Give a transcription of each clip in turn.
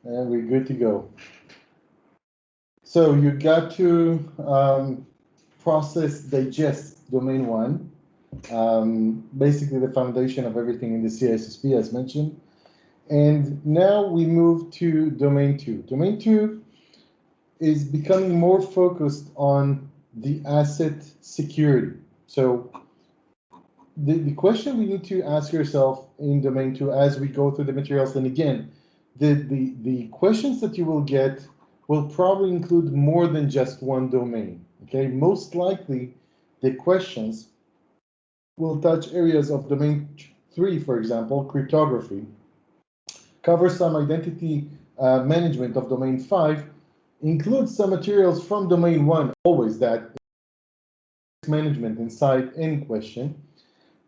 And we're good to go. So you got to process, digest domain one, basically the foundation of everything in the CISSP as mentioned. And now we move to domain two. Domain two is becoming more focused on the asset security. So the question we need to ask yourself in domain two as we go through the materials, and again, the questions that you will get will probably include more than just one domain, okay? Most likely, the questions will touch areas of domain three, for example, cryptography, cover some identity management of domain five, include some materials from domain one, always that management inside any question,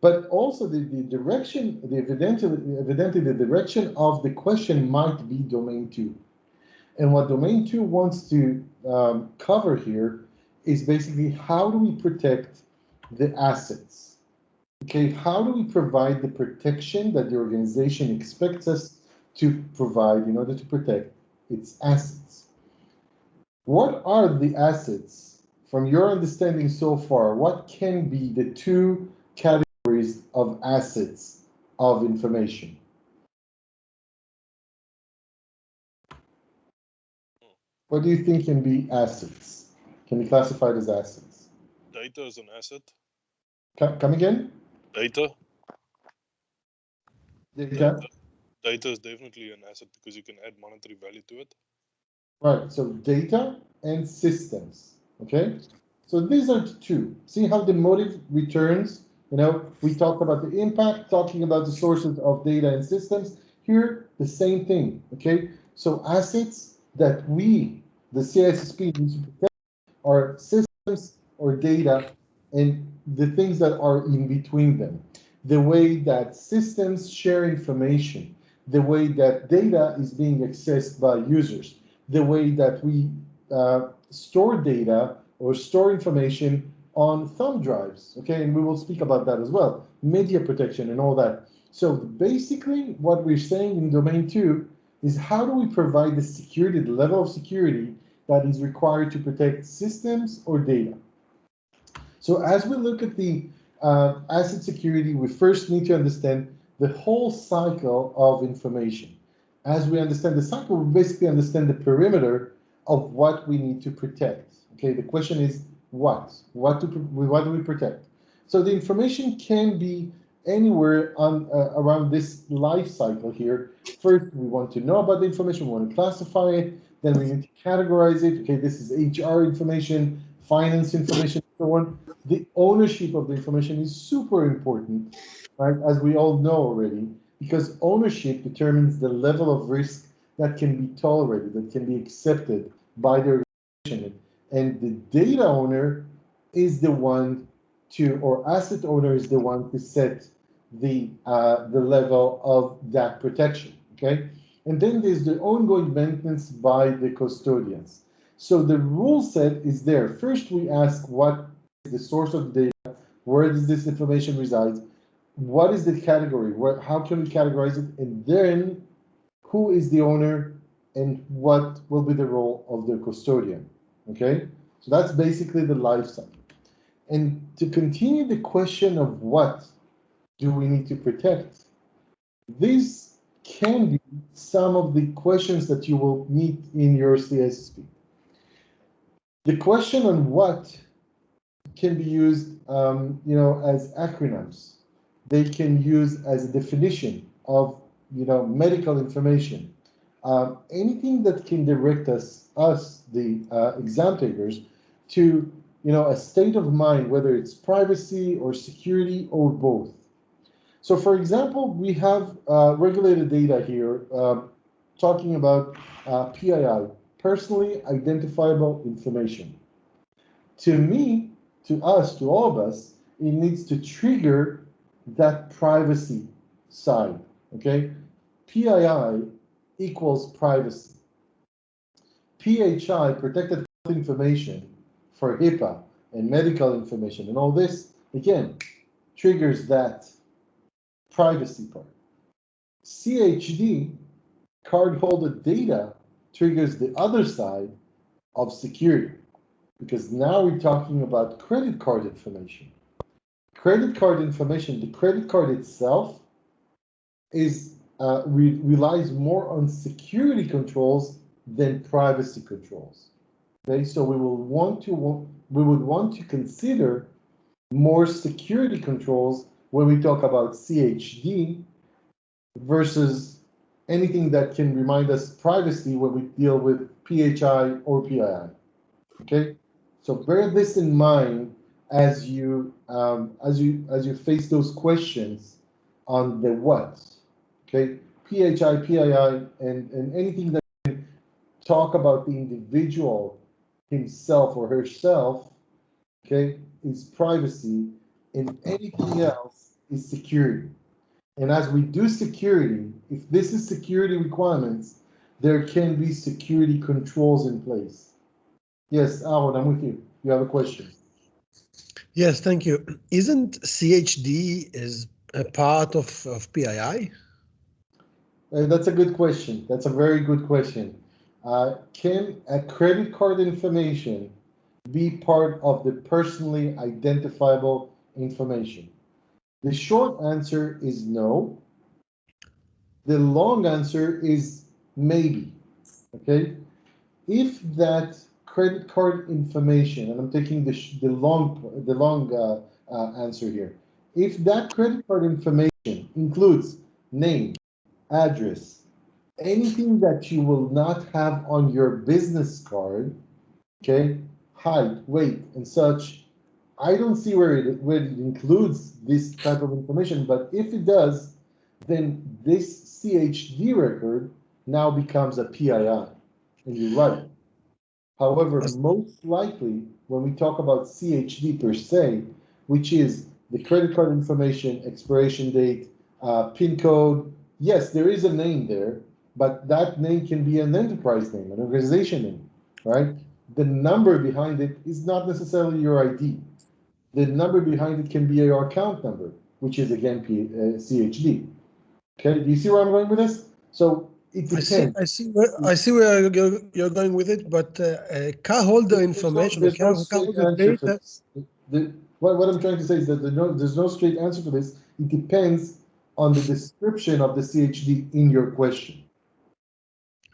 but also the direction, evidently the direction of the question might be domain two. And what domain two wants to cover here is basically how do we protect the assets? Okay, how do we provide the protection that the organization expects us to provide in order to protect its assets? What are the assets, from your understanding so far, what can be the two categories of assets of information? What do you think can be assets? Can be classified as assets? Data is an asset. Come again? Data. Data is definitely an asset because you can add monetary value to it. Right, so data and systems, okay? So these are two. See how the motive returns? You know, we talked about the impact, talking about the sources of data and systems. Here, the same thing, okay? So assets that we, the CISSP, need to protect are systems or data and the things that are in between them. The way that systems share information, the way that data is being accessed by users, the way that we store data or store information on thumb drives, okay? And we will speak about that as well, media protection and all that. So basically what we're saying in domain two is how do we provide the security, the level of security that is required to protect systems or data. So as we look at the asset security, we first need to understand the whole cycle of information. As we understand the cycle, we basically understand the perimeter of what we need to protect. Okay, the question is what? What do we protect? So the information can be anywhere on around this life cycle here. First, we want to know about the information, we want to classify it, then we need to categorize it. Okay, this is HR information, finance information, and so on. The ownership of the information is super important, right? As we all know already, because ownership determines the level of risk that can be tolerated, that can be accepted by the organization. And the data owner is the one to, or asset owner is the one to set the level of that protection, okay? And then there's the ongoing maintenance by the custodians. So the rule set is there. First, we ask what is the source of the data, where does this information reside, what is the category, how can we categorize it, and then who is the owner and what will be the role of the custodian, okay? So that's basically the life cycle. And to continue the question of what do we need to protect, these can be some of the questions that you will meet in your CISSP. The question on what can be used, as acronyms. They can use as a definition of, medical information. Anything that can direct us, the exam takers, to, a state of mind, whether it's privacy or security or both. So, for example, we have regulated data here talking about PII, personally identifiable information. To me, to us, to all of us, it needs to trigger that privacy side, okay? PII equals privacy. PHI, protected health information for HIPAA and medical information and all this, again, triggers that privacy part. CHD, cardholder data triggers the other side of security, because now we're talking about credit card information. Credit card information, the credit card itself is relies more on security controls than privacy controls. Okay, so we would want to consider more security controls when we talk about CHD versus anything that can remind us privacy when we deal with PHI or PII. Okay, so bear this in mind as you face those questions on the what. Okay, PHI, PII, and anything that can talk about the individual himself or herself, okay, is privacy, and anything else is security. And as we do security, if this is security requirements, there can be security controls in place. Yes, Aaron, I'm with you. You have a question. Yes, thank you. Isn't CHD is a part of PII? That's a good question. That's a very good question. Can a credit card information be part of the personally identifiable information? The short answer is no. The long answer is maybe. Okay? If that credit card information, and I'm taking the long answer here, if that credit card information includes name, address, anything that you will not have on your business card, okay, height, weight, and such, I don't see where it includes this type of information, but if it does, then this CHD record now becomes a PII, and you're right. However, most likely, when we talk about CHD per se, which is the credit card information, expiration date, PIN code, yes, there is a name there, but that name can be an enterprise name, an organization name, right? The number behind it is not necessarily your ID. The number behind it can be your account number, which is again CHD. Okay, do you see where I'm going with this? So it depends. I see where you're going with it, but cardholder information, There's no straight cardholder answer for data. this. What I'm trying to say is that there's no straight answer for this. It depends on the description of the CHD in your question.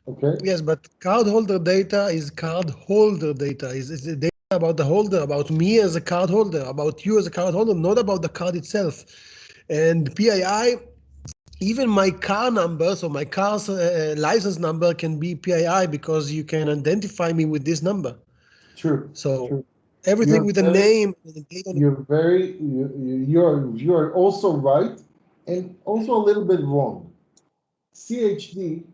Okay? Yes, but cardholder data is cardholder data. Is the data about the holder, about me as a cardholder, about you as a cardholder, not about the card itself. And PII, even my car number, so my car's license number can be PII because you can identify me with this number. True. So True. everything with the name. You're also right, and also a little bit wrong. CHD,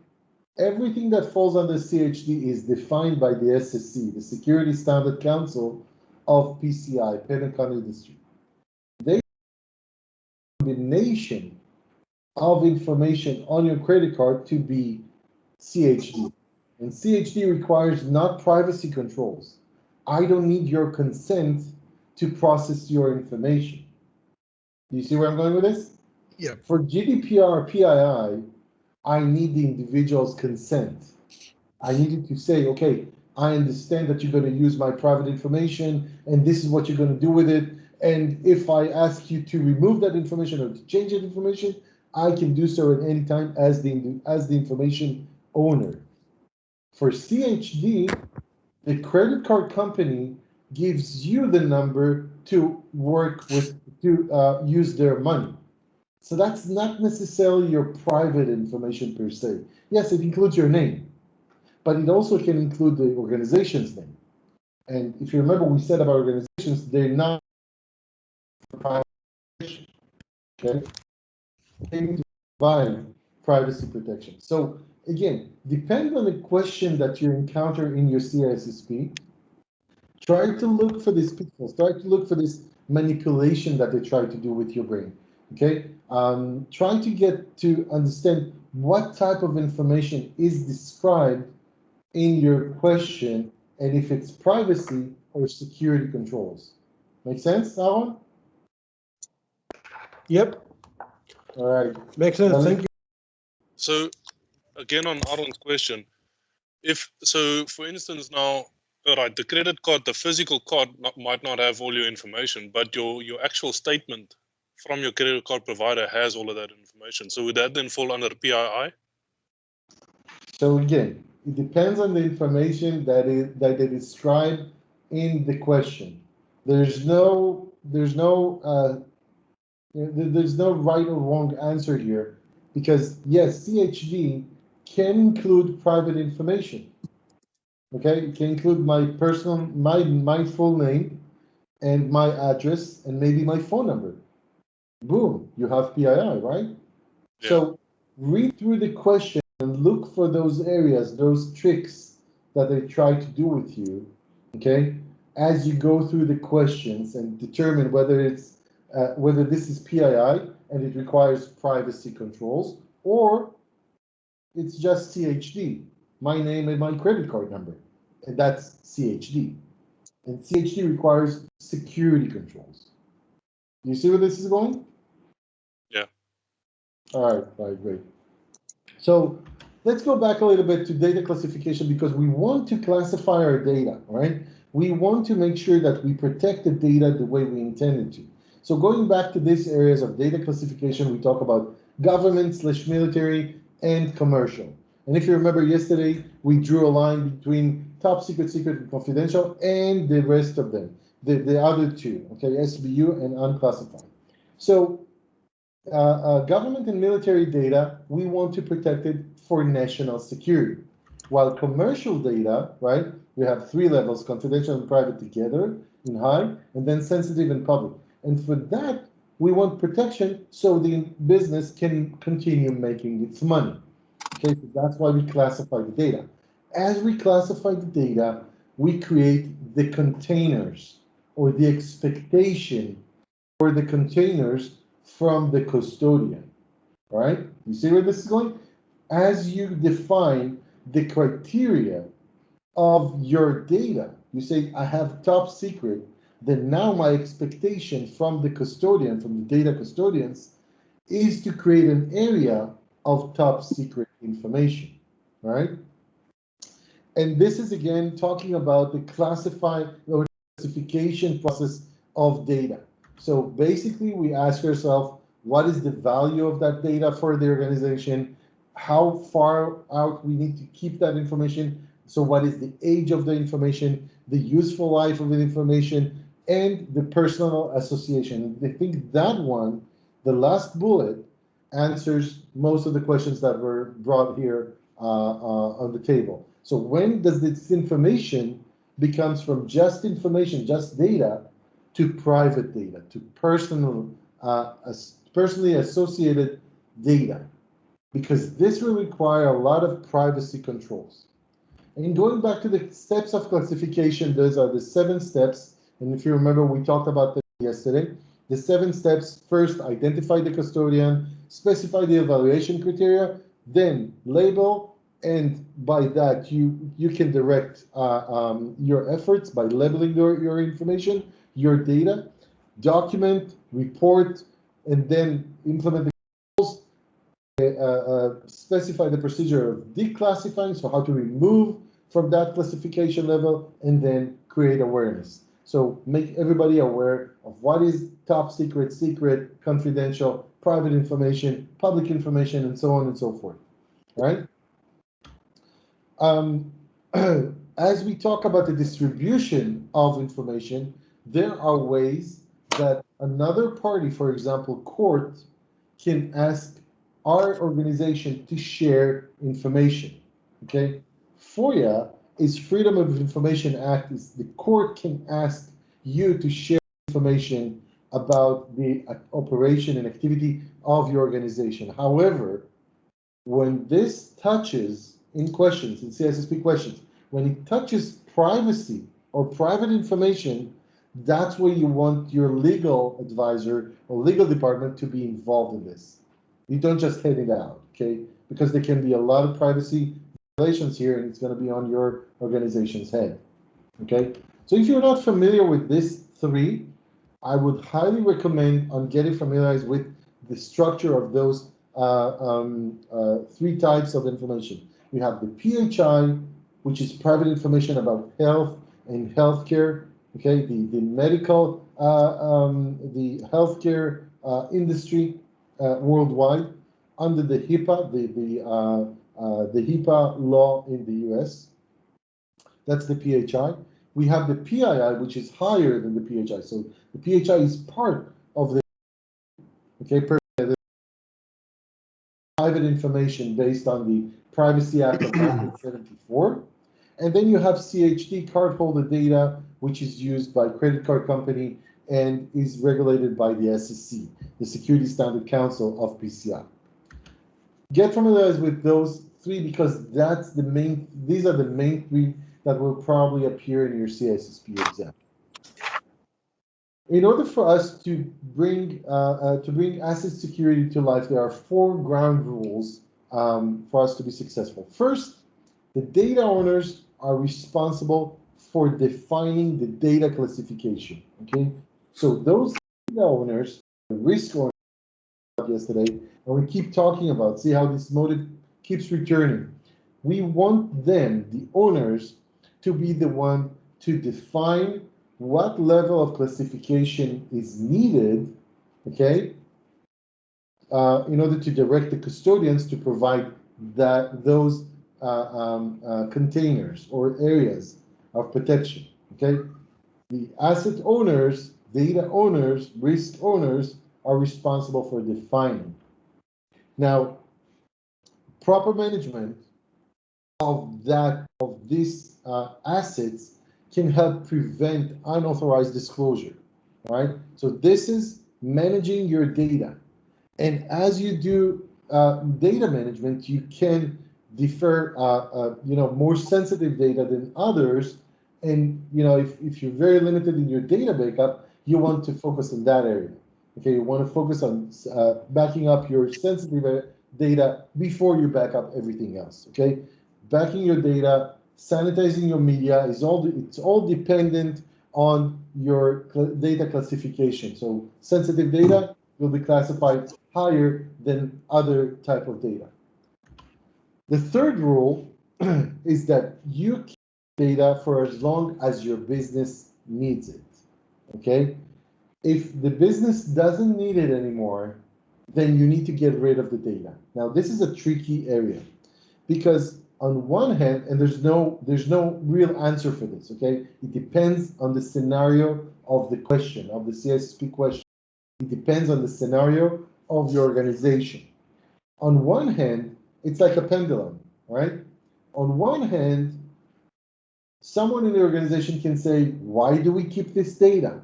everything that falls under CHD is defined by the SSC, the Security Standard Council of PCI, Pentagon Industry. They combination of information on your credit card to be CHD. And CHD requires not privacy controls. I don't need your consent to process your information. Do you see where I'm going with this? Yeah. For GDPR PII, I need the individual's consent. I needed to say, okay, I understand that you're going to use my private information, and this is what you're going to do with it. And if I ask you to remove that information or to change that information, I can do so at any time as the information owner. For CHD, the credit card company gives you the number to work with, to use their money. So that's not necessarily your private information per se. Yes, it includes your name, but it also can include the organization's name. And if you remember, we said about organizations, they're not private, okay? They need to provide privacy protection. So again, depending on the question that you encounter in your CISSP, try to look for these pitfalls, try to look for this manipulation that they try to do with your brain, okay? Try to get to understand what type of information is described in your question and if it's privacy or security controls. Make sense, Aaron? Yep. All right. Makes sense. Thank you. So again on Aaron's question, so for instance now, all right, the credit card, the physical card might not have all your information, but your actual statement from your credit card provider has all of that information. So would that then fall under PII? So again, it depends on the information that they describe in the question. There's no right or wrong answer here, because yes, CHD can include private information. Okay, it can include my full name and my address and maybe my phone number. Boom, you have PII, right? Yeah. So read through the question and look for those areas, those tricks that they try to do with you, okay? As you go through the questions and determine whether this is PII and it requires privacy controls, or it's just CHD, my name and my credit card number, and that's CHD. And CHD requires security controls. You see where this is going? Yeah. All right, great. So let's go back a little bit to data classification, because we want to classify our data, right? We want to make sure that we protect the data the way we intended to. So going back to these areas of data classification, we talk about government/military and commercial. And if you remember yesterday, we drew a line between top secret, secret, and confidential, and the rest of them, the other two, okay, SBU and unclassified. So government and military data, we want to protect it for national security. While commercial data, right, we have three levels: confidential and private together in high, and then sensitive and public. And for that, we want protection so the business can continue making its money. Okay, so that's why we classify the data. As we classify the data, we create the containers, or the expectation for the containers from the custodian, right? You see where this is going? As you define the criteria of your data, you say, I have top secret, then now my expectation from the custodian, from the data custodians, is to create an area of top secret information, right? And this is again talking about the classification process of data. So basically we ask ourselves, what is the value of that data for the organization? How far out we need to keep that information? So what is the age of the information, the useful life of the information, and the personal association? I think that one, the last bullet, answers most of the questions that were brought here on the table. So when does this information becomes from just information, just data, to private data, to personally associated data? Because this will require a lot of privacy controls. And going back to the steps of classification, those are the 7 steps. And if you remember, we talked about them yesterday. The 7 steps: first, identify the custodian, specify the evaluation criteria, then label, and by that you can direct your efforts by labeling your information, your data, document, report, and then implement the goals, specify the procedure of declassifying, so how to remove from that classification level, and then create awareness. So make everybody aware of what is top secret, secret, confidential, private information, public information, and so on and so forth, right? As we talk about the distribution of information, there are ways that another party, for example, court, can ask our organization to share information, okay? FOIA is Freedom of Information Act. Is the court can ask you to share information about the operation and activity of your organization. However, when this touches in questions, in CISSP questions, when it touches privacy or private information, that's where you want your legal advisor or legal department to be involved in this. You don't just head it out, okay? Because there can be a lot of privacy violations here, and it's going to be on your organization's head, okay? So if you're not familiar with these 3, I would highly recommend on getting familiarized with the structure of those three types of information. We have the PHI, which is private information about health and healthcare. Okay, the medical, the healthcare industry worldwide under the HIPAA, the HIPAA law in the U.S. That's the PHI. We have the PII, which is higher than the PHI. So the PHI is part of the private information based on the Privacy Act of 1974. And then you have CHD, cardholder data, which is used by credit card company and is regulated by the SSC, the Security Standard Council of PCI. Get familiarized with those three because that's the main, these are the main three that will probably appear in your CISSP exam. In order for us to bring asset security to life, there are 4 ground rules for us to be successful. First, the data owners are responsible for defining the data classification. Okay, so those data owners, the risk owners yesterday, and we keep talking about, see how this motive keeps returning. We want them, the owners, to be the one to define what level of classification is needed, okay, in order to direct the custodians to provide those containers or areas of protection, okay? The asset owners, data owners, risk owners are responsible for defining. Now, proper management of these assets can help prevent unauthorized disclosure, right? So this is managing your data. And as you do data management, you can defer, more sensitive data than others. And, if you're very limited in your data backup, you want to focus on that area. Okay, you want to focus on backing up your sensitive data before you back up everything else, okay? Backing your data, sanitizing your media it's all dependent on your data classification. So sensitive data will be classified higher than other type of data. The third rule is that you keep data for as long as your business needs it, okay? If the business doesn't need it anymore, then you need to get rid of the data. Now, this is a tricky area because on one hand, and there's no real answer for this, okay? It depends on the scenario of the question, of the CISSP question. It depends on the scenario of your organization. On one hand, it's like a pendulum, right? On one hand, someone in the organization can say, why do we keep this data?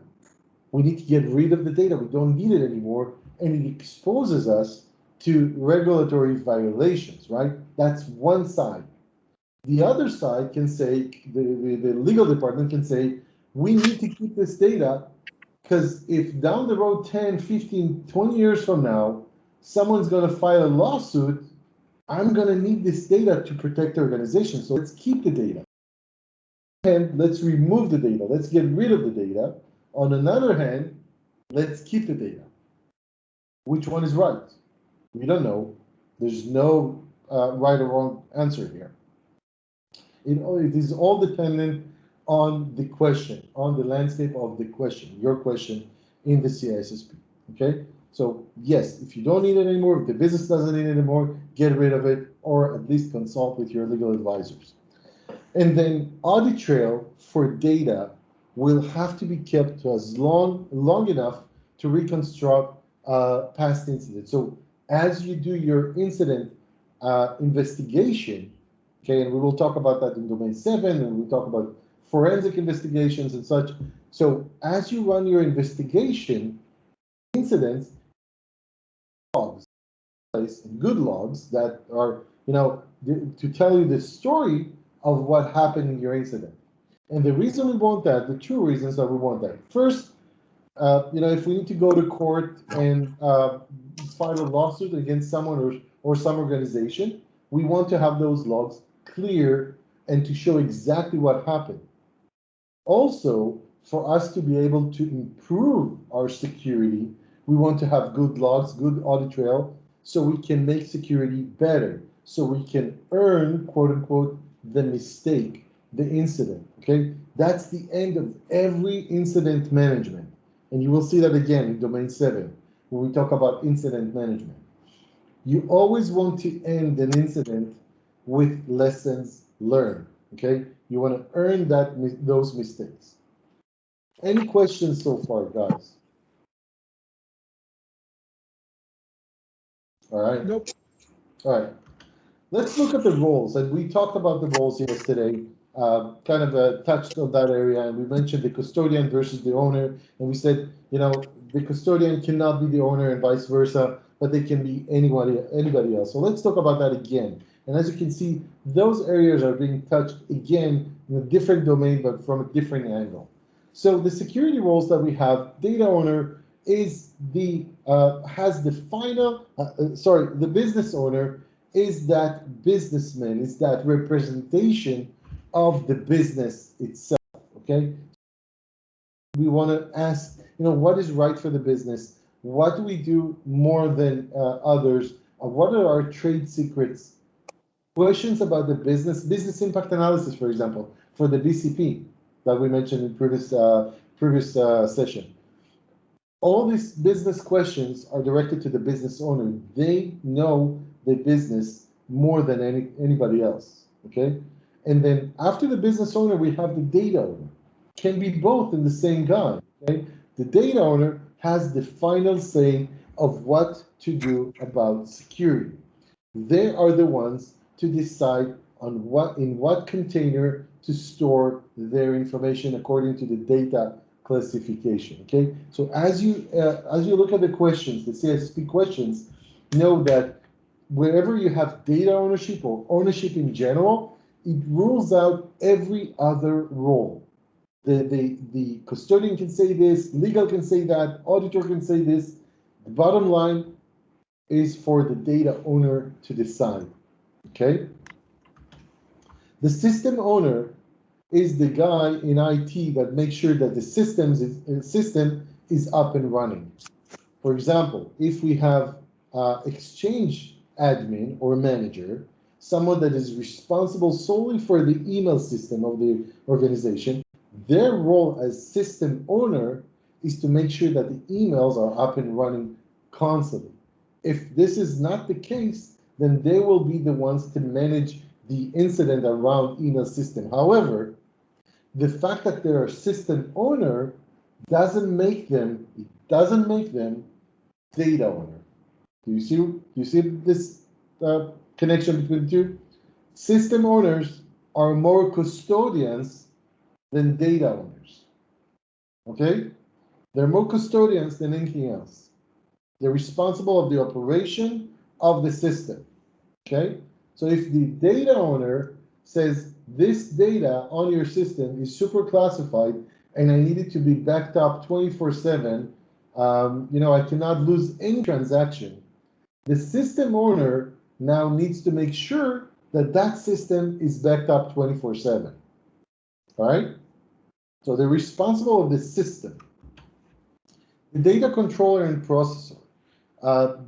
We need to get rid of the data. We don't need it anymore. And it exposes us to regulatory violations, right? That's one side. The other side can say, the legal department can say, we need to keep this data because if down the road 10, 15, 20 years from now, someone's going to file a lawsuit, I'm going to need this data to protect the organization. So let's keep the data. And let's remove the data. Let's get rid of the data. On another hand, let's keep the data. Which one is right? We don't know. There's no right or wrong answer here. It is all dependent on the question, on the landscape of the question, your question in the CISSP, okay? So yes, if you don't need it anymore, if the business doesn't need it anymore, get rid of it, or at least consult with your legal advisors. And then audit trail for data will have to be kept as long enough to reconstruct past incidents. So as you do your incident investigation, okay, and we will talk about that in Domain 7, and we'll talk about forensic investigations and such. So as you run your investigation, incidents, logs, good logs that are, to tell you the story of what happened in your incident. And the reason we want that, the two reasons that we want that. First, if we need to go to court and file a lawsuit against someone or some organization, we want to have those logs clear and to show exactly what happened. Also, for us to be able to improve our security, we want to have good logs, good audit trail, so we can make security better, so we can earn, quote unquote, the mistake, the incident, okay? That's the end of every incident management. And you will see that again in domain 7, when we talk about incident management. You always want to end an incident with lessons learned, okay? You want to earn those mistakes. Any questions so far, guys? All right. Nope. All right. Let's look at the roles. And we talked about the roles yesterday, kind of touched on that area. And we mentioned the custodian versus the owner. And we said, you know, the custodian cannot be the owner and vice versa, but they can be anybody else. So let's talk about that again. And as you can see, those areas are being touched again in a different domain, but from a different angle. So the security roles that we have, data owner is the has the final, the business owner is that businessman, is that representation of the business itself, okay? We want to ask, you know, what is right for the business? What do we do more than others? What are our trade secrets? Questions about the business impact analysis, for example, for the BCP that we mentioned in previous session. All these business questions are directed to the business owner. They know the business more than anybody else, okay? And then after the business owner, we have the data owner. Can be both in the same guy, okay? The data owner has the final say of what to do about security. They are the ones to decide on in what container to store their information according to the data classification, okay? So as you look at the questions, the CISSP questions, know that wherever you have data ownership or ownership in general, it rules out every other role. The custodian can say this, legal can say that, auditor can say this. The bottom line is for the data owner to decide, okay? The system owner is the guy in IT that makes sure that the system is up and running. For example, if we have Exchange admin or manager, someone that is responsible solely for the email system of the organization, their role as system owner is to make sure that the emails are up and running constantly. If this is not the case, then they will be the ones to manage the incident around email system. However, the fact that they're a system owner doesn't make them data owner. Do you see this connection between the two? System owners are more custodians than data owners. Okay? They're more custodians than anything else. They're responsible of the operation of the system. Okay? So if the data owner says this data on your system is super classified and I need it to be backed up 24/7, I cannot lose any transaction. The system owner now needs to make sure that that system is backed up 24/7. All right? So they're responsible of the system. The data controller and processor,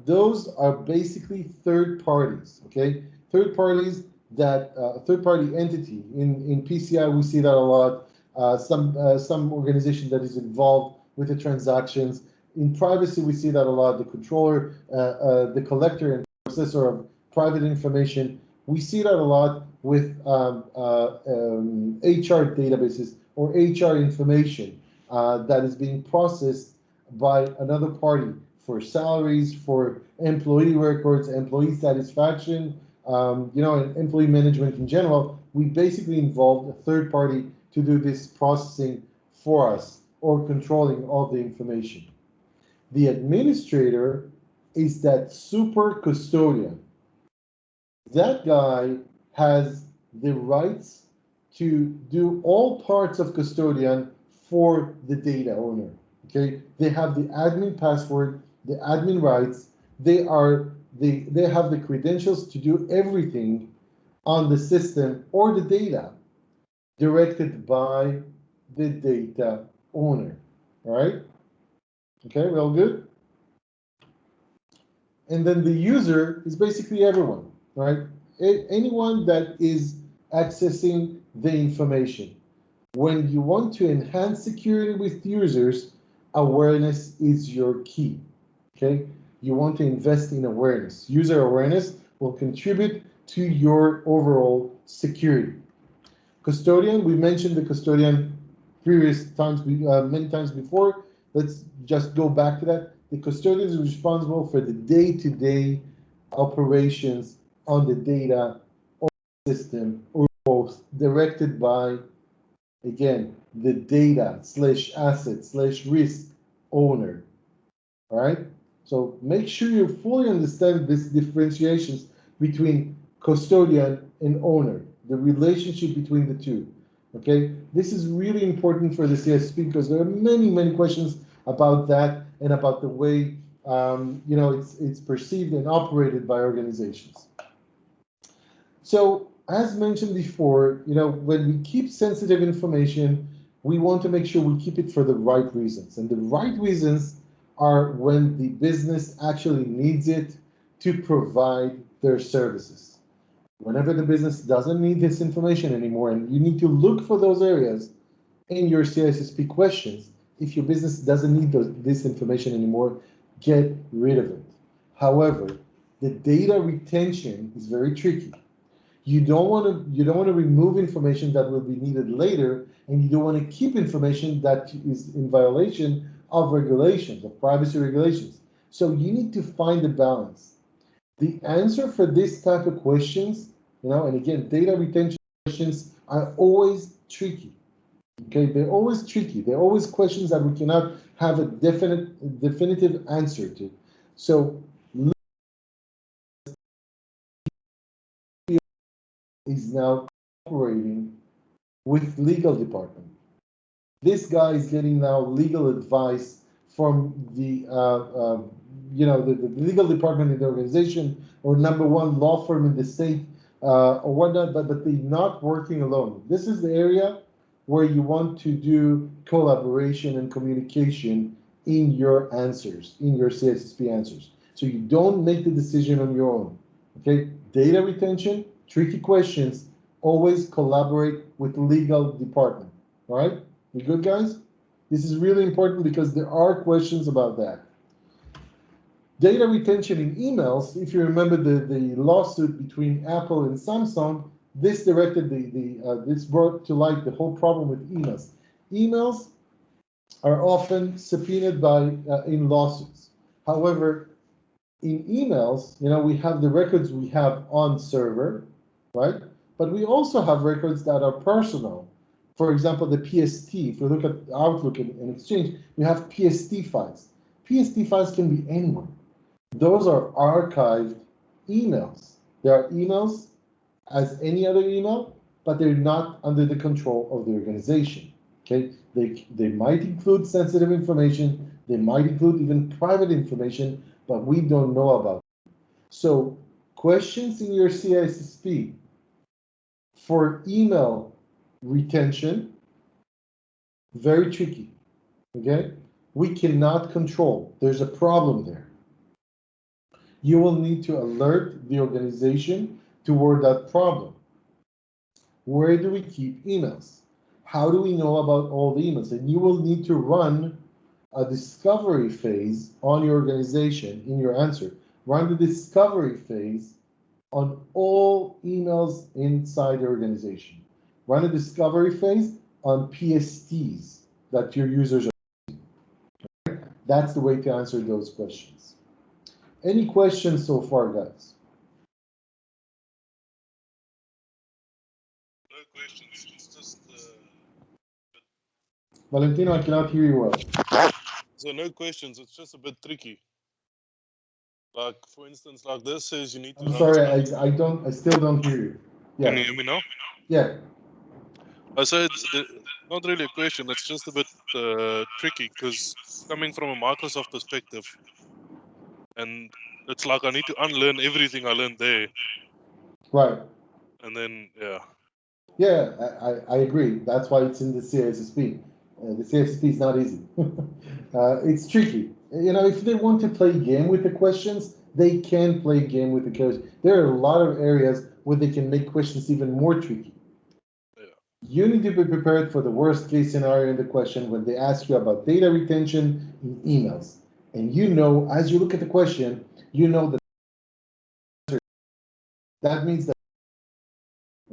those are basically third parties, okay? Third parties that, third-party entity. In PCI, we see that a lot. Some organization that is involved with the transactions. In privacy, we see that a lot. The controller, the collector and processor of private information. We see that a lot with HR databases or HR information that is being processed by another party for salaries, for employee records, employee satisfaction, and employee management in general. We basically involved a third party to do this processing for us or controlling all the information. The administrator is that super custodian. That guy has the rights to do all parts of custodian for the data owner. Okay, they have the admin password, the admin rights. They have the credentials to do everything on the system or the data directed by the data owner. All right. Okay, we all good? And then the user is basically everyone, right? Anyone that is accessing the information. When you want to enhance security with users, awareness is your key, okay? You want to invest in awareness. User awareness will contribute to your overall security. Custodian, we mentioned the custodian previous times, many times before. Let's just go back to that. The custodian is responsible for the day-to-day operations on the data or system, or both, directed by, again, the data / asset / risk owner. All right? So make sure you fully understand these differentiations between custodian and owner, the relationship between the two. Okay? This is really important for the CISSP because there are many, many questions about that and about the way it's perceived and operated by organizations. So as mentioned before, when we keep sensitive information, we want to make sure we keep it for the right reasons. And the right reasons are when the business actually needs it to provide their services. Whenever the business doesn't need this information anymore, and you need to look for those areas in your CISSP questions, if your business doesn't need this information anymore, get rid of it. However, the data retention is very tricky. You don't want to remove information that will be needed later, and you don't want to keep information that is in violation of regulations, of privacy regulations. So you need to find a balance. The answer for this type of questions, and again, data retention questions are always tricky. Okay, they're always tricky. They're always questions that we cannot have a definitive answer to. So is now cooperating with legal department. This guy is getting now legal advice from the the legal department in the organization, or #1 law firm in the state, or whatnot, but they're not working alone. This is the area where you want to do collaboration and communication in your answers, in your CISSP answers. So you don't make the decision on your own. Okay, data retention, tricky questions, always collaborate with legal department. All right, we good, guys? This is really important because there are questions about that. Data retention in emails, if you remember the lawsuit between Apple and Samsung, this directed this brought to light the whole problem with emails. Emails are often subpoenaed in lawsuits. However, in emails, we have the records we have on server, right? But we also have records that are personal. For example, the PST, if we look at Outlook and Exchange, we have PST files. PST files can be anywhere. Those are archived emails. They are emails as any other email, but they're not under the control of the organization. Okay, they might include sensitive information, they might include even private information, but we don't know about it. So questions in your CISSP for email retention, very tricky. Okay, we cannot control. There's a problem there. You will need to alert the organization toward that problem. Where do we keep emails? How do we know about all the emails? And you will need to run a discovery phase on your organization in your answer. Run the discovery phase on all emails inside the organization. Run a discovery phase on PSTs that your users are using. That's the way to answer those questions. Any questions so far, guys? No questions. It's just Valentino, I cannot hear you well. so no questions. It's just a bit tricky. Like for instance, like this says you need to. I'm sorry, I still don't hear you. Yeah. Can you hear me now? Yeah. I say it's not really a question. It's just a bit tricky because coming from a Microsoft perspective, and it's like I need to unlearn everything I learned there. Right. And then yeah. Yeah, I agree. That's why it's in the CISSP. The CISSP is not easy. It's tricky. If they want to play a game with the questions, they can play a game with the code. There are a lot of areas where they can make questions even more tricky. You need to be prepared for the worst case scenario in the question when they ask you about data retention in emails. And you know, as you look at the question, you know that means that,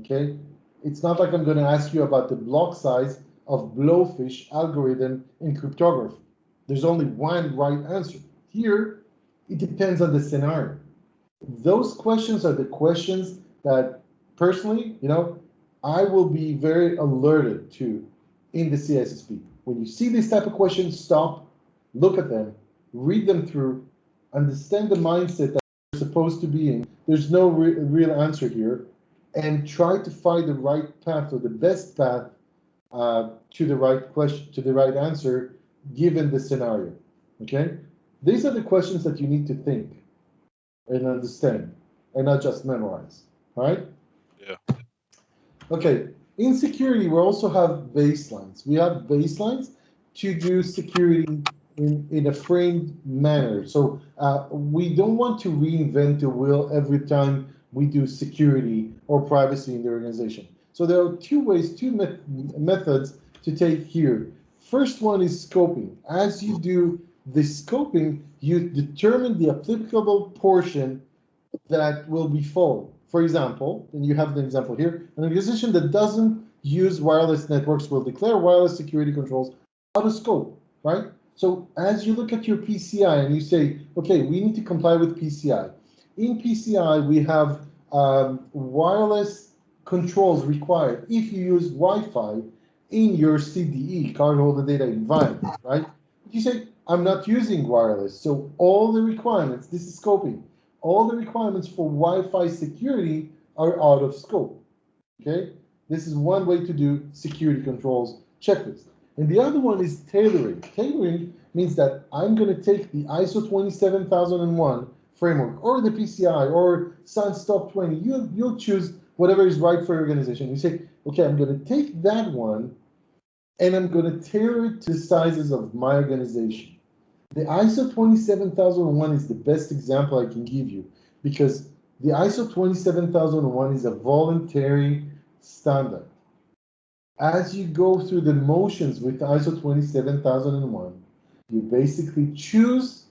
okay? It's not like I'm going to ask you about the block size of Blowfish algorithm in cryptography. There's only one right answer. Here, it depends on the scenario. Those questions are the questions that personally, you know, I will be very alerted to in the CISSP. When you see this type of questions, stop, look at them, read them through, understand the mindset that you're supposed to be in. There's no real answer here, and try to find the right path or the best path to the right question, to the right answer, given the scenario. Okay, these are the questions that you need to think and understand, and not just memorize. All right? Yeah. Okay, in security, we also have baselines. We have baselines to do security in a framed manner. So we don't want to reinvent the wheel every time we do security or privacy in the organization. So there are two ways, two methods to take here. First one is scoping. As you do the scoping, you determine the applicable portion that will be followed. For example, and you have the example here, an organization that doesn't use wireless networks will declare wireless security controls out of scope, right? So as you look at your PCI and you say, okay, we need to comply with PCI. In PCI, we have wireless controls required if you use Wi-Fi in your CDE, cardholder data environment, right? You say, I'm not using wireless, so all the requirements, this is scoping, all the requirements for Wi-Fi security are out of scope, okay? This is one way to do security controls checklist. And the other one is tailoring. Tailoring means that I'm going to take the ISO 27001 framework or the PCI or SANS Top 20. You'll choose whatever is right for your organization. You say, okay, I'm going to take that one and I'm going to tailor it to the sizes of my organization. The ISO 27001 is the best example I can give you because the ISO 27001 is a voluntary standard. As you go through the motions with ISO 27001, you basically choose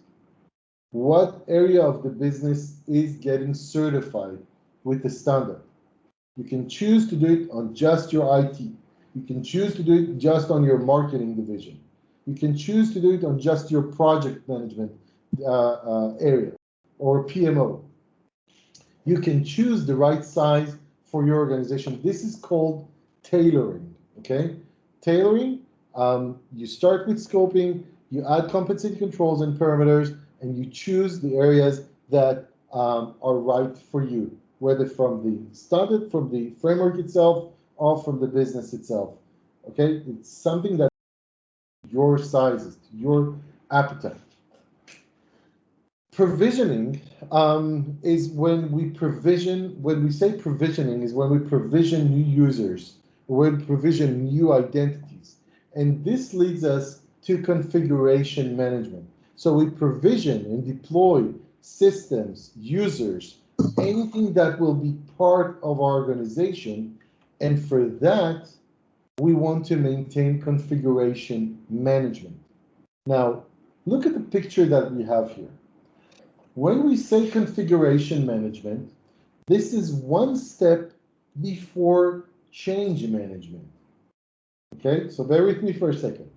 what area of the business is getting certified with the standard. You can choose to do it on just your IT. You can choose to do it just on your marketing division. You can choose to do it on just your project management area or PMO. You can choose the right size for your organization. This is called tailoring, okay? Tailoring, you start with scoping, you add compensating controls and parameters, and you choose the areas that are right for you, whether from the standard, from the framework itself, or from the business itself, okay? It's something that your sizes, your appetite. Provisioning is when we provision, when we say provisioning is when we provision new users, when we provision new identities. And this leads us to configuration management. So we provision and deploy systems, users, anything that will be part of our organization. And for that, we want to maintain configuration management. Now, look at the picture that we have here. When we say configuration management, this is one step before change management. Okay, so bear with me for a second.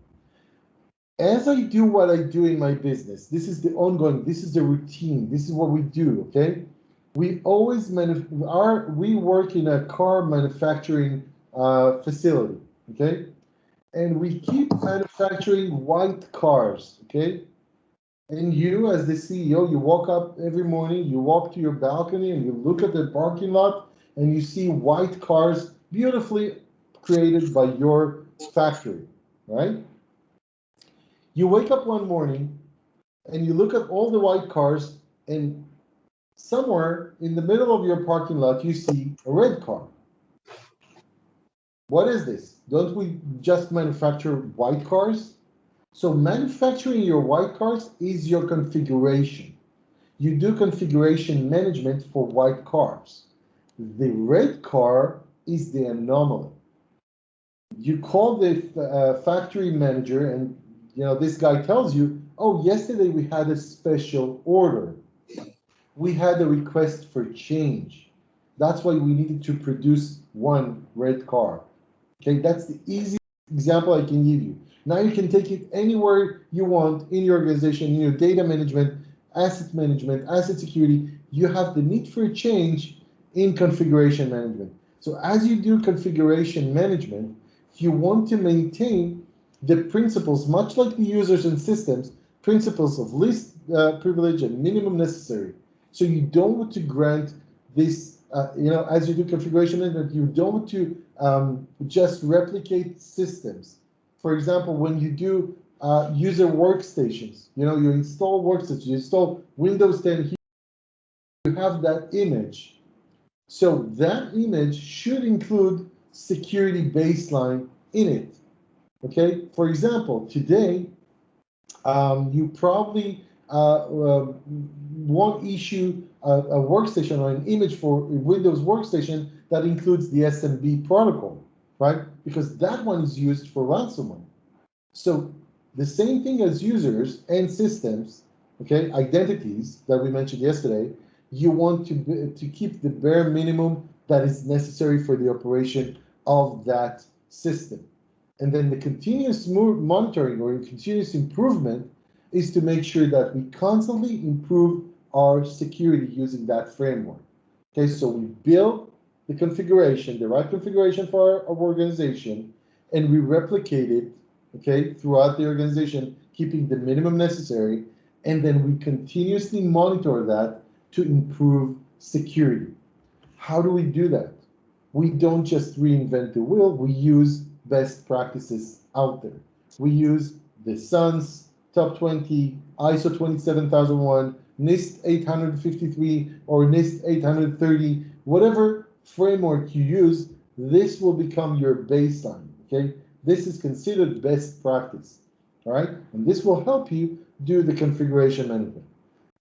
As I do what I do in my business, this is the ongoing, this is the routine, this is what we do, okay? We always, we work in a car manufacturing facility, okay? And we keep manufacturing white cars, okay? And you, as the CEO, you walk up every morning, you walk to your balcony and you look at the parking lot and you see white cars beautifully created by your factory, right? You wake up one morning and you look at all the white cars and somewhere in the middle of your parking lot, you see a red car. What is this? Don't we just manufacture white cars? So manufacturing your white cars is your configuration. you do configuration management for white cars. The red car is the anomaly. You call the factory manager, and this guy tells you, oh, yesterday we had a special order. We had a request for change. That's why we needed to produce one red car. Okay, that's the easiest example I can give you. Now you can take it anywhere you want in your organization, in your data management, asset security. You have the need for a change in configuration management. So as you do configuration management, you want to maintain the principles, much like the users and systems, principles of least privilege and minimum necessary. So you don't want to grant this, as you do configuration management, you don't want to just replicate systems. For example, when you do user workstations, you install workstations, you install Windows 10 here, you have that image. So that image should include security baseline in it. Okay, for example, today you probably won't issue a workstation or an image for a Windows workstation that includes the SMB protocol, right? Because that one is used for ransomware. So the same thing as users and systems, okay, identities that we mentioned yesterday, you want to keep the bare minimum that is necessary for the operation of that system. And then the continuous monitoring or continuous improvement is to make sure that we constantly improve our security using that framework. Okay, so we build the configuration, the right configuration for our organization, and we replicate it, okay, throughout the organization, keeping the minimum necessary, and then we continuously monitor that to improve security. How do we do that? We don't just reinvent the wheel, we use best practices out there. We use the SUNS Top 20, ISO 27001, NIST 853, or NIST 830, whatever framework you use, this will become your baseline, okay? This is considered best practice, all right? And this will help you do the configuration management.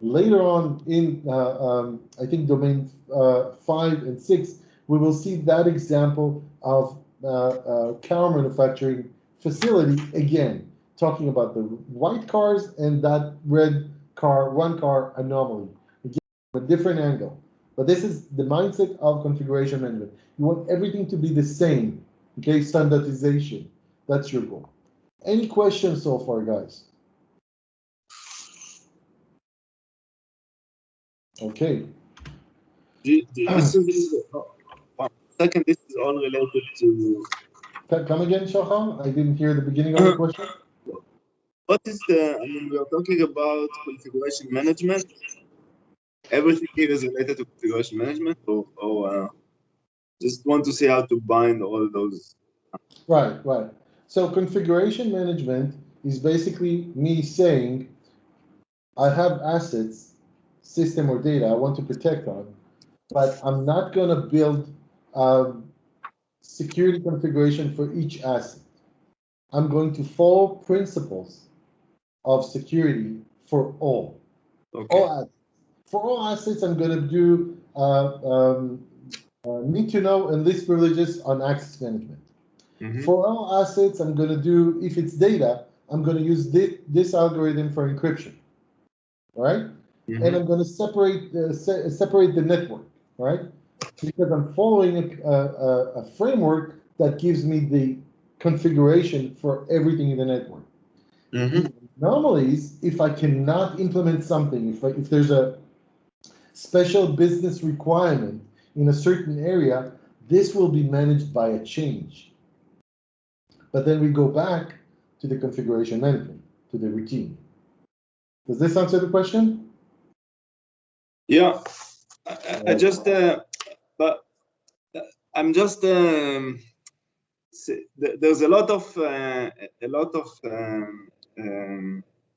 Later on in, I think, domain 5 and 6, we will see that example of car manufacturing facility again, talking about the white cars and that red car, one car anomaly. Again, from a different angle. But this is the mindset of configuration management. You want everything to be the same, okay? Standardization. That's your goal. Any questions so far, guys? Okay. This is, second, this is all related to... Come again, Shaham? I didn't hear the beginning of the question. What is the, we are talking about configuration management. Everything here is related to configuration management, or just want to see how to bind all those. Right. So configuration management is basically me saying, I have assets, system or data I want to protect on, but I'm not going to build security configuration for each asset. I'm going to follow principles of security for all. Okay. All assets. For all assets, I'm going to do need to know and least privileges on access management. Mm-hmm. For all assets, I'm going to do, if it's data, I'm going to use this algorithm for encryption. All right? Mm-hmm. And I'm going to separate the network, all right? Because I'm following a framework that gives me the configuration for everything in the network. Mm-hmm. The anomalies, if I cannot implement something, if there's a special business requirement in a certain area, this will be managed by a change. But then we go back to the configuration management, to the routine. Does this answer the question? Yeah, I just, but I'm just, there's a lot of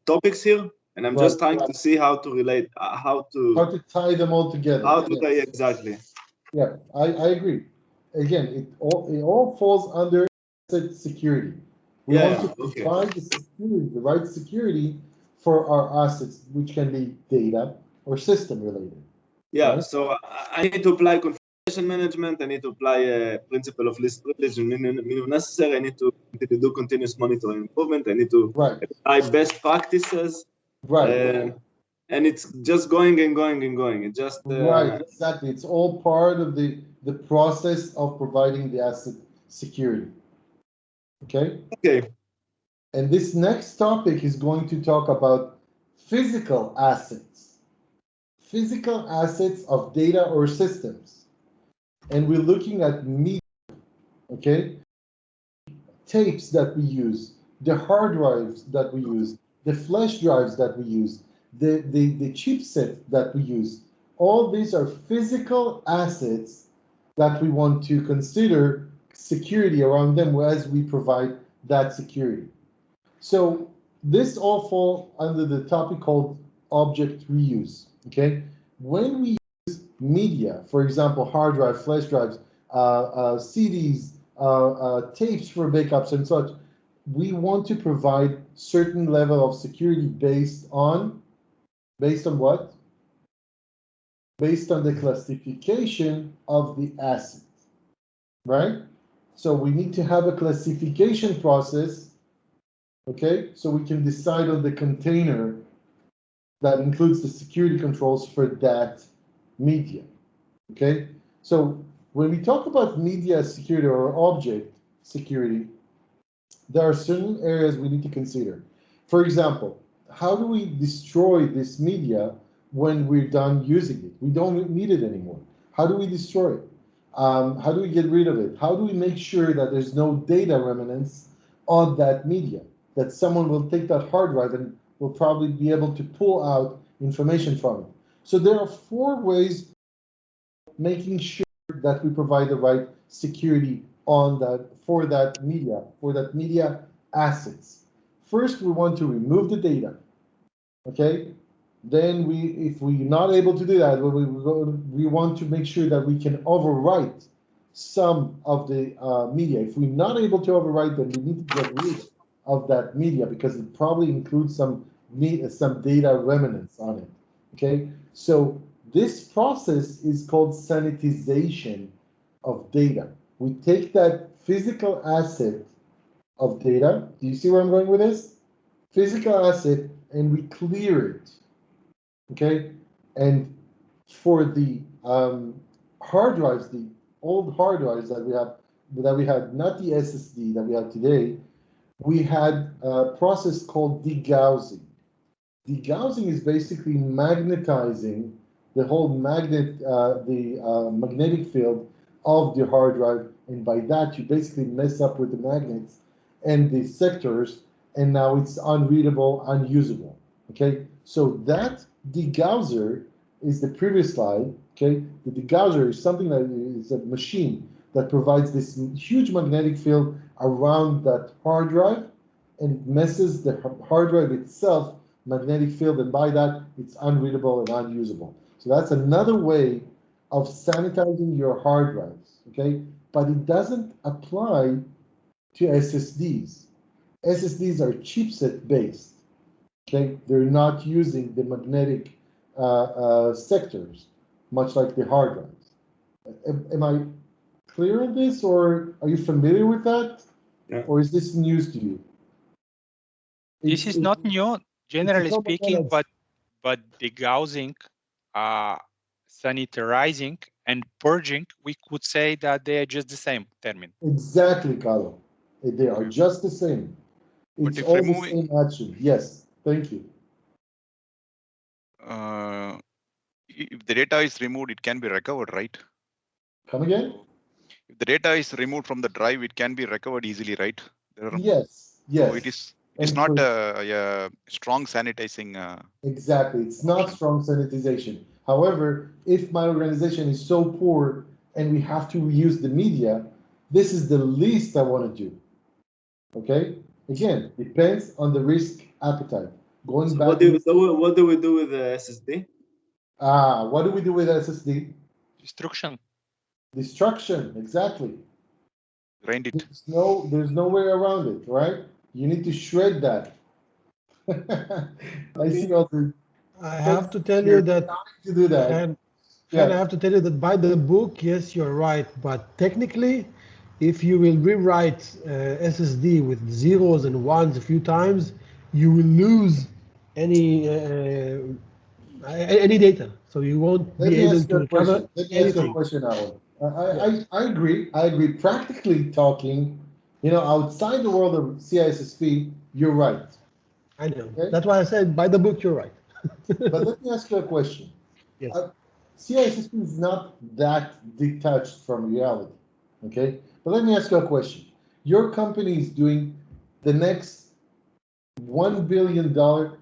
topics here, and I'm just trying to see how to relate, how to tie them all together. How to tie exactly. Yeah, I agree. Again, it all falls under security. We want to provide the security, the right security for our assets, which can be data or system related. Yeah, right? so I need to apply configuration management. I need to apply a principle of least privilege and minimum necessary. I need to do continuous monitoring improvement. I need to apply best practices. Right. And it's just going and going and going. It just right, exactly. It's all part of the process of providing the asset security. Okay. Okay. And this next topic is going to talk about physical assets. Physical assets of data or systems. And we're looking at media, okay? Tapes that we use, the hard drives that we use, the flash drives that we use, the chipset that we use. All these are physical assets that we want to consider security around them as we provide that security. So this all falls under the topic called object reuse, okay? When we use media, for example, hard drive, flash drives, CDs, tapes for backups and such, we want to provide certain level of security based on what? Based on the classification of the asset, right? So we need to have a classification process, okay? So we can decide on the container that includes the security controls for that media, okay? So when we talk about media security or object security, there are certain areas we need to consider. For example, how do we destroy this media when we're done using it? We don't need it anymore. How do we destroy it? How do we get rid of it? How do we make sure that there's no data remnants on that media? That someone will take that hard drive and will probably be able to pull out information from it. So there are 4 ways making sure that we provide the right security on that for that media assets. First, we want to remove the data. Okay. Then if we're not able to do that, we want to make sure that we can overwrite some of the media. If we're not able to overwrite, then we need to get rid of that media because it probably includes some data remnants on it. Okay. So this process is called sanitization of data. We take that physical asset of data. Do you see where I'm going with this? Physical asset, and we clear it. Okay? And for the hard drives, the old hard drives that we had, not the SSD that we have today, we had a process called degaussing. Degaussing is basically magnetizing the whole magnetic field of the hard drive, and by that you basically mess up with the magnets and the sectors, and now it's unreadable, unusable. Okay, so that degausser is the previous slide. Okay, the degausser is something that is a machine that provides this huge magnetic field around that hard drive, and it messes the hard drive itself magnetic field, and by that it's unreadable and unusable. So that's another way of sanitizing your hard drives, okay? But it doesn't apply to SSDs. SSDs are chipset based, okay? They're not using the magnetic sectors, much like the hard drives. Am I clear on this, or are you familiar with that? Yeah. Or is this news to you? This is not new, generally speaking, but degaussing, sanitizing, and purging, we could say that they are just the same term. Exactly, Carlo. They are just the same. It's all the same action. Yes, thank you. If the data is removed, it can be recovered, right? Come again? If the data is removed from the drive, it can be recovered easily, right? Yes, yes. So it is not a strong sanitizing. Exactly, it's not strong sanitization. However, if my organization is so poor and we have to reuse the media, this is the least I want to do. Okay? Again, depends on the risk appetite. Going back. What do we do with the SSD? What do we do with SSD? Destruction. Destruction, exactly. Grind it. There's no way around it, right? You need to shred that. I see all the I have to tell you that, to do that. and Yeah. I have to tell you that by the book, yes, you're right. But technically, if you will rewrite SSD with zeros and ones a few times, you will lose any data. So you won't Let be me able ask you to a question. recover Let me ask you a anything. question, Aaron. Yes. I agree. I agree. Practically talking, outside the world of CISSP, you're right. I know. Okay? That's why I said by the book, you're right. But let me ask you a question. Yes. CISSP is not that detached from reality. Okay? But let me ask you a question. Your company is doing the next $1 billion.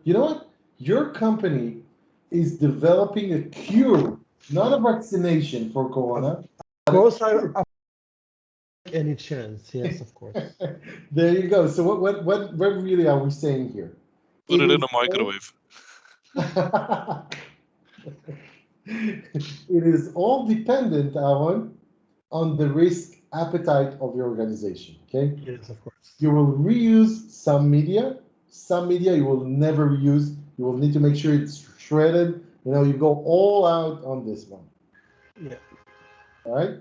You know what? Your company is developing a cure, not a vaccination for corona. Of course, I any chance. Yes, of course. There you go. So what really are we saying here? Put it in is a microwave. It is all dependent, Aaron, on the risk appetite of your organization. Okay. Yes, of course. You will reuse some media. Some media you will never reuse. You will need to make sure it's shredded. You go all out on this one. Yeah. All right.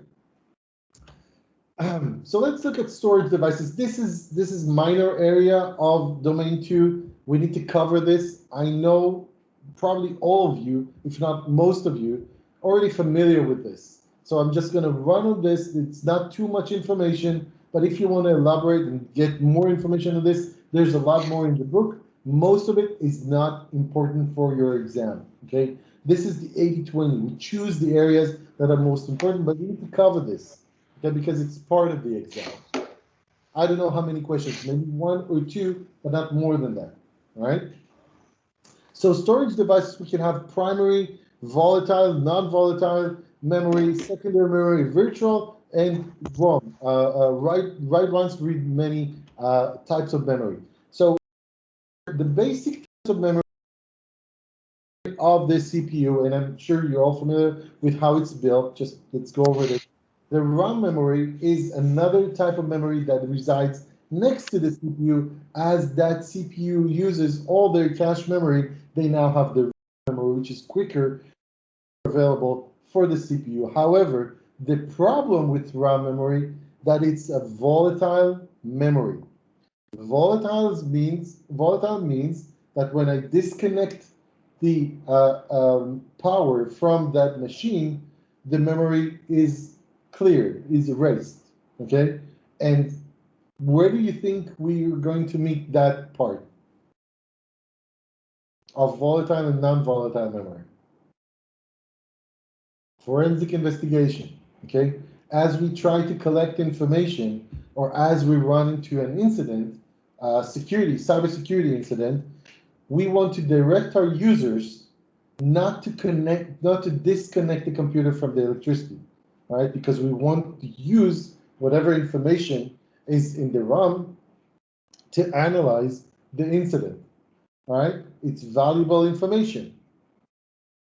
So let's look at storage devices. This is minor area of domain 2. We need to cover this. I know probably all of you, if not most of you, already familiar with this. So I'm just going to run on this. It's not too much information, but if you want to elaborate and get more information on this, there's a lot more in the book. Most of it is not important for your exam. Okay. This is the 80-20. We choose the areas that are most important, but we need to cover this. Okay, because it's part of the exam. I don't know how many questions, maybe 1 or 2, but not more than that. All right. So storage devices, we can have primary, volatile, non-volatile memory, secondary memory, virtual, and ROM. Write once, read many types of memory. So the basic types of memory of the CPU, and I'm sure you're all familiar with how it's built. Just let's go over this. The RAM memory is another type of memory that resides next to the CPU. As that CPU uses all their cache memory, they now have the memory, which is quicker available for the CPU. However, the problem with RAM memory that it's a volatile memory. Volatile means that when I disconnect the power from that machine, the memory is cleared, is erased. Okay, and where do you think we are going to meet that part of volatile and non-volatile memory? Forensic investigation. Okay, as we try to collect information, or as we run into an incident, cybersecurity incident, we want to direct our users not to disconnect the computer from the electricity, right? Because we want to use whatever information is in the RAM to analyze the incident, right? It's valuable information.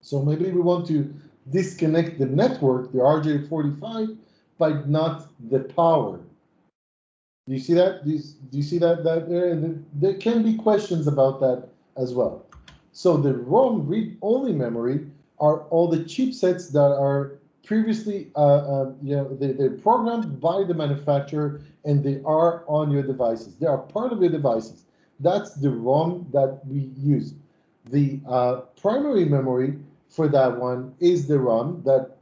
So maybe we want to disconnect the network, the RJ45, but not the power. Do you see that? Do you see that there? And there can be questions about that as well. So the ROM read-only memory are all the chipsets that are previously, they're programmed by the manufacturer and they are on your devices. They are part of your devices. That's the ROM that we use. The primary memory for that one is the ROM that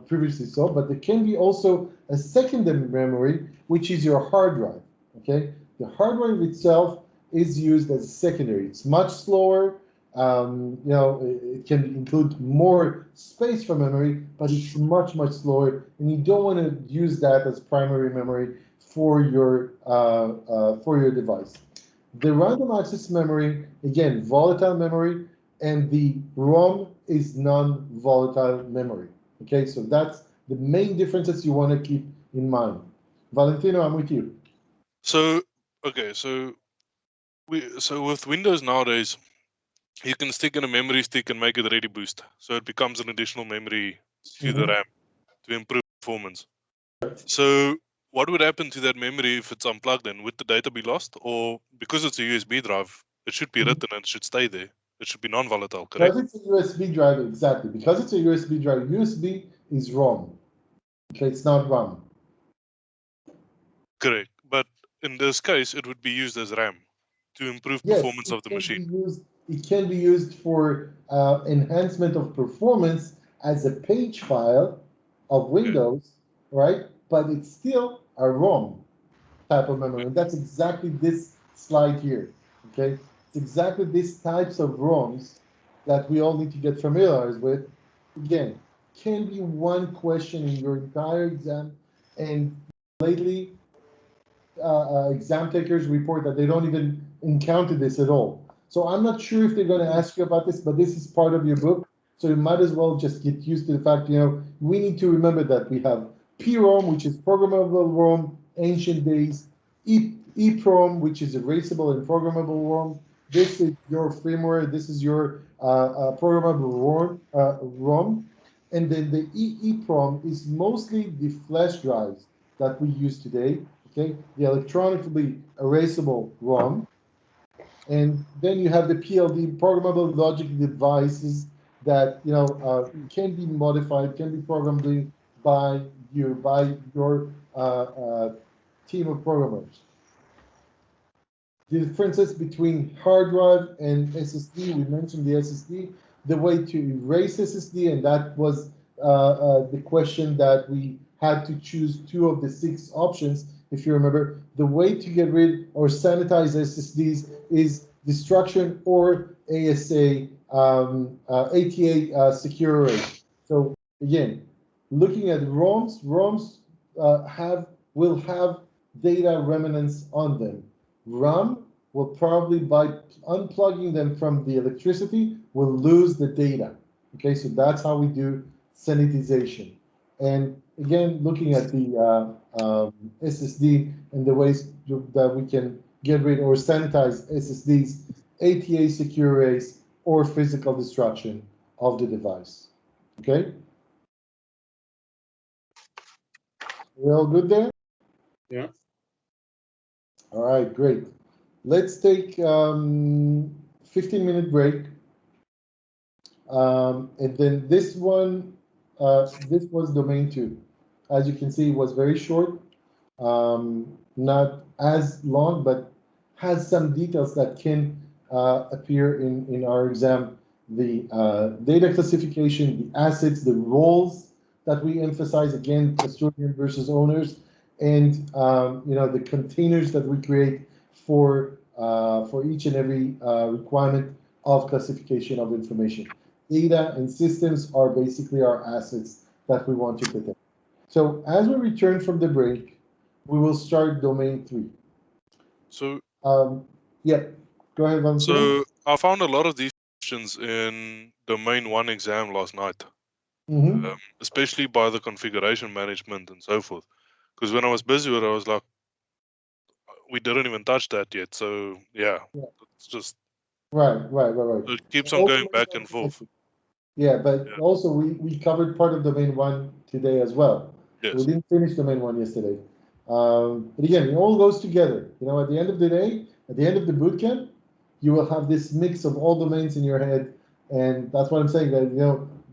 previously saw, but there can be also a secondary memory, which is your hard drive. Okay, the hard drive itself is used as secondary. It's much slower. It can include more space for memory, but it's much slower, and you don't want to use that as primary memory for your device. The random access memory, again, volatile memory, and the ROM is non-volatile memory. Okay, so that's the main differences you want to keep in mind. Valentino, I'm with you. So okay, so with Windows nowadays, you can stick in a memory stick and make it ready boost, so it becomes an additional memory to the RAM to improve performance. So what would happen to that memory if it's unplugged? Then would the data be lost, or because it's a USB drive, it should be written and it should stay there? It should be non-volatile, correct? Because it's a USB drive, exactly. Because it's a USB drive, USB is ROM. Okay, it's not RAM. Correct. But in this case, it would be used as RAM to improve Yes, performance of the machine. It can be used for enhancement of performance as a page file of Windows, right? But it's still a ROM type of memory. And that's exactly this slide here, okay? It's exactly these types of ROMs that we all need to get familiarized with. Again, can be one question in your entire exam, and lately exam takers report that they don't even encounter this at all. So I'm not sure if they're going to ask you about this, but this is part of your book. So you might as well just get used to the fact, we need to remember that we have PROM, which is programmable ROM, ancient days, EPROM, which is erasable and programmable ROM. This is your firmware. This is your programmable ROM. And then the EEPROM is mostly the flash drives that we use today. Okay, the electronically erasable ROM, and then you have the PLD, programmable logic devices that can be modified, can be programmed by your team of programmers. The differences between hard drive and SSD, we mentioned the SSD, the way to erase SSD, and that was the question that we had to choose 2 of the 6 options. If you remember, the way to get rid or sanitize SSDs is destruction or ASA, ATA secure array. So again, looking at ROMs, will have data remnants on them. RAM will probably, by unplugging them from the electricity, will lose the data. Okay, so that's how we do sanitization. And again, looking at the SSD and the ways that we can get rid or sanitize SSDs, ATA secure arrays, or physical destruction of the device. Okay? We all good there? Yeah. All right, great. Let's take 15-minute break. And then this one, this was domain 2. As you can see, it was very short, not as long, but has some details that can appear in our exam. The data classification, the assets, the roles that we emphasize, again, custodian versus owners, and the containers that we create for each and every requirement of classification of information. Data and systems are basically our assets that we want to protect. So as we return from the break, we will start domain 3. So yeah, go ahead, Valentina. So I found a lot of these questions in domain 1 exam last night, especially by the configuration management and so forth. Because when I was busy with it, I was like, we didn't even touch that yet. So yeah. It's just right. It keeps on going back and forth. Yeah, but also we covered part of domain 1 today as well. Yes. So we didn't finish domain 1 yesterday. But again, it all goes together. At the end of the day, at the end of the bootcamp, you will have this mix of all domains in your head, and that's what I'm saying. That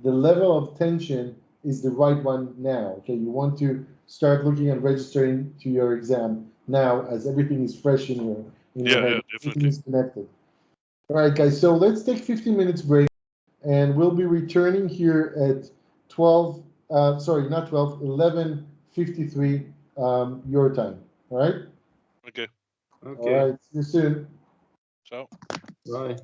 the level of tension is the right one now. Okay, you want to start looking at registering to your exam now, as everything is fresh in your head. Yeah, definitely. Everything is connected. All right, guys. So let's take 15 minutes break, and we'll be returning here at 12. Sorry, not 12. 11:53 your time. All right. Okay. All right. See you soon. Ciao. Bye.